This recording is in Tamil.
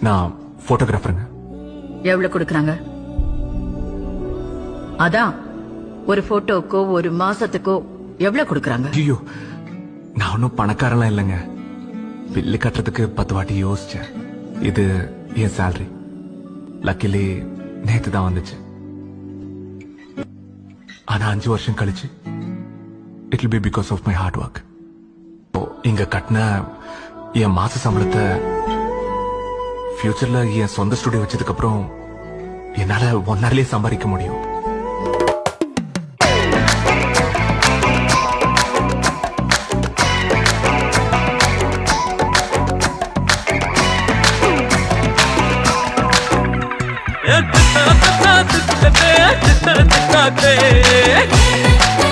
நான் போட்டோகிராஃபருங்க. எவ்வளவு கொடுக்கறாங்க? அதான் ஒரு போட்டோக்கோ ஒரு மாசத்துக்கோ எவ்வளவு கொடுக்கறாங்க? ஐயோ, நான் ஒன்னும் பணக்காரலாம் இல்லைங்க. பில்லு கட்டுறதுக்கு 10 வாட்டி யோசிச்சேன். இது என் சேலரி. லக்கிலி நேத்து தான் வந்துச்சு. ஆனா 5 வருஷம் கழிச்சு it will be because of my hard work. இங்க கட்டின என் மாச சம்பளத்தை ஃபியூச்சர்ல என் சொந்த ஸ்டுடியோ வச்சதுக்கு அப்புறம் என்னால 1 நாள்லயே சம்பாதிக்க முடியும். திட்டா திட்டா திட்டா திட்டா திட்டா